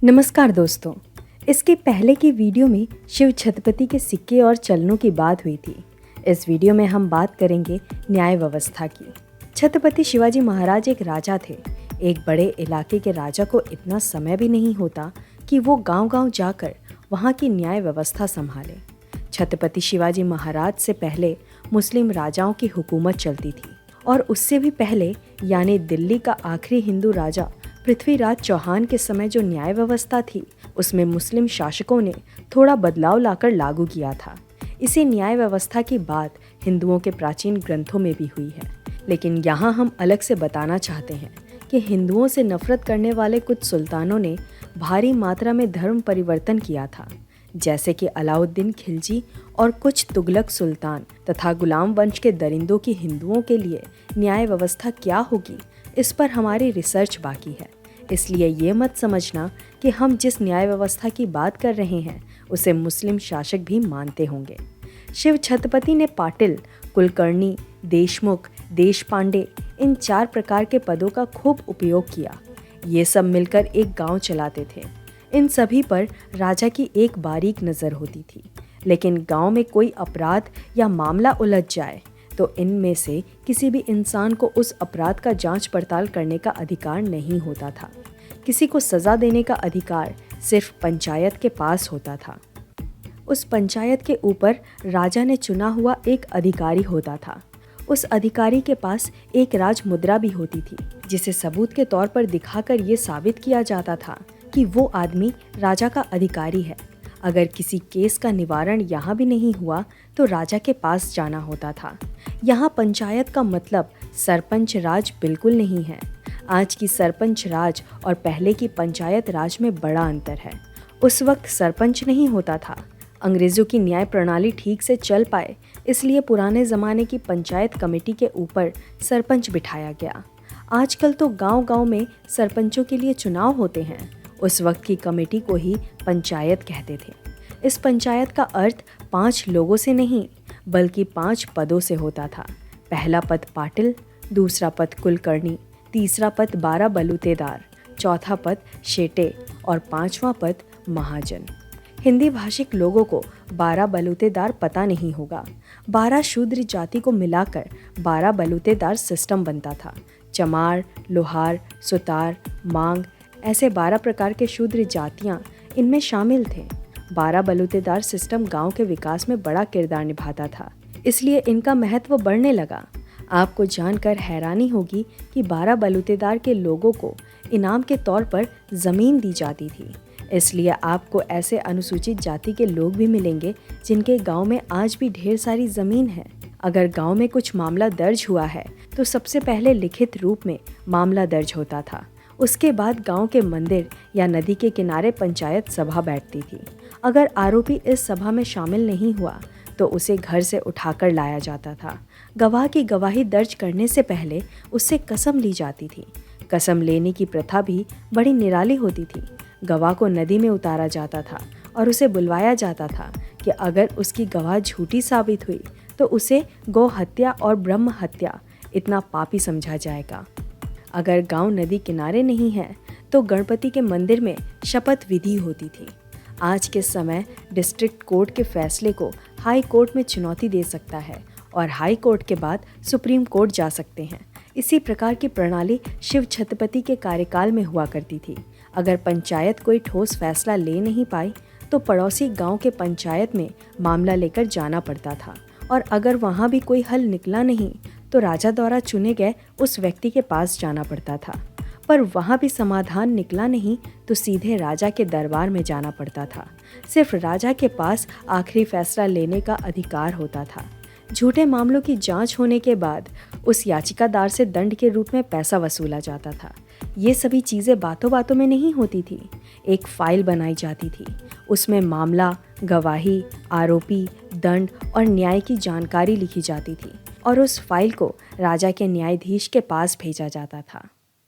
नमस्कार दोस्तों। इसके पहले की वीडियो में शिव छत्रपति के सिक्के और चलनों की बात हुई थी। इस वीडियो में हम बात करेंगे न्याय व्यवस्था की। छत्रपति शिवाजी महाराज एक राजा थे। एक बड़े इलाके के राजा को इतना समय भी नहीं होता कि वो गांव-गांव जाकर वहां की न्याय व्यवस्था संभाले। छत्रपति शिवाजी महाराज से पहले मुस्लिम राजाओं की हुकूमत चलती थी और उससे भी पहले यानी दिल्ली का आखिरी हिंदू राजा पृथ्वीराज चौहान के समय जो न्याय व्यवस्था थी उसमें मुस्लिम शासकों ने थोड़ा बदलाव लाकर लागू किया था। इसी न्याय व्यवस्था की बात हिंदुओं के प्राचीन ग्रंथों में भी हुई है, लेकिन यहाँ हम अलग से बताना चाहते हैं कि हिंदुओं से नफरत करने वाले कुछ सुल्तानों ने भारी मात्रा में धर्म परिवर्तन किया था, जैसे कि अलाउद्दीन खिलजी और कुछ तुगलक सुल्तान तथा गुलाम वंश के दरिंदों की हिंदुओं के लिए न्याय व्यवस्था क्या होगी, इस पर हमारी रिसर्च बाकी है। इसलिए ये मत समझना कि हम जिस न्याय व्यवस्था की बात कर रहे हैं उसे मुस्लिम शासक भी मानते होंगे। शिव छत्रपति ने पाटिल, कुलकर्णी, देशमुख, देशपांडे इन 4 प्रकार के पदों का खूब उपयोग किया। ये सब मिलकर एक गांव चलाते थे। इन सभी पर राजा की एक बारीक नज़र होती थी, लेकिन गांव में कोई अपराध या मामला उलझ जाए तो इनमें से किसी भी इंसान को उस अपराध का जांच पड़ताल करने का अधिकार नहीं होता था। किसी को सज़ा देने का अधिकार सिर्फ पंचायत के पास होता था। उस पंचायत के ऊपर राजा ने चुना हुआ एक अधिकारी होता था। उस अधिकारी के पास एक राज मुद्रा भी होती थी, जिसे सबूत के तौर पर दिखाकर ये साबित किया जाता था कि वो आदमी राजा का अधिकारी है। अगर किसी केस का निवारण यहाँ भी नहीं हुआ तो राजा के पास जाना होता था। यहाँ पंचायत का मतलब सरपंच राज बिल्कुल नहीं है। आज की सरपंच राज और पहले की पंचायत राज में बड़ा अंतर है। उस वक्त सरपंच नहीं होता था। अंग्रेज़ों की न्याय प्रणाली ठीक से चल पाए इसलिए पुराने ज़माने की पंचायत कमेटी के ऊपर सरपंच बिठाया गया। आजकल तो गांव-गांव में सरपंचों के लिए चुनाव होते हैं। उस वक्त की कमेटी को ही पंचायत कहते थे। इस पंचायत का अर्थ 5 लोगों से नहीं बल्कि 5 पदों से होता था। पहला पद पाटिल, दूसरा पद कुलकर्णी, तीसरा पद 12 बलूतेदार, चौथा पद शेटे और 5वां पद महाजन। हिंदी भाषिक लोगों को 12 बलूतेदार पता नहीं होगा। 12 शूद्र जाति को मिलाकर 12 बलूतेदार सिस्टम बनता था। चमार, लोहार, सुतार, मांग ऐसे 12 प्रकार के शूद्र जातियां इनमें शामिल थे। 12 बलूतेदार सिस्टम गांव के विकास में बड़ा किरदार निभाता था, इसलिए इनका महत्व बढ़ने लगा। आपको जानकर हैरानी होगी कि 12 बलूतेदार के लोगों को इनाम के तौर पर ज़मीन दी जाती थी। इसलिए आपको ऐसे अनुसूचित जाति के लोग भी मिलेंगे जिनके गांव में आज भी ढेर सारी ज़मीन है। अगर गांव में कुछ मामला दर्ज हुआ है तो सबसे पहले लिखित रूप में मामला दर्ज होता था। उसके बाद गांव के मंदिर या नदी के किनारे पंचायत सभा बैठती थी। अगर आरोपी इस सभा में शामिल नहीं हुआ तो उसे घर से उठाकर लाया जाता था। गवाह की गवाही दर्ज करने से पहले उससे कसम ली जाती थी। कसम लेने की प्रथा भी बड़ी निराली होती थी। गवाह को नदी में उतारा जाता था और उसे बुलवाया जाता था कि अगर उसकी गवाह झूठी साबित हुई तो उसे गौ हत्या और ब्रह्म हत्या इतना पापी समझा जाएगा। अगर गांव नदी किनारे नहीं है तो गणपति के मंदिर में शपथ विधि होती थी। आज के समय डिस्ट्रिक्ट कोर्ट के फैसले को हाई कोर्ट में चुनौती दे सकता है और हाई कोर्ट के बाद सुप्रीम कोर्ट जा सकते हैं। इसी प्रकार की प्रणाली शिव छत्रपति के कार्यकाल में हुआ करती थी। अगर पंचायत कोई ठोस फैसला ले नहीं पाई तो पड़ोसी गांव के पंचायत में मामला लेकर जाना पड़ता था और अगर वहां भी कोई हल निकला नहीं तो राजा द्वारा चुने गए उस व्यक्ति के पास जाना पड़ता था। पर वहाँ भी समाधान निकला नहीं तो सीधे राजा के दरबार में जाना पड़ता था। सिर्फ राजा के पास आखिरी फैसला लेने का अधिकार होता था। झूठे मामलों की जांच होने के बाद उस याचिकादार से दंड के रूप में पैसा वसूला जाता था। ये सभी चीज़ें बातों बातों में नहीं होती थी। एक फाइल बनाई जाती थी। उसमें मामला, गवाही, आरोपी, दंड और न्याय की जानकारी लिखी जाती थी और उस फाइल को राजा के न्यायाधीश के पास भेजा जाता था।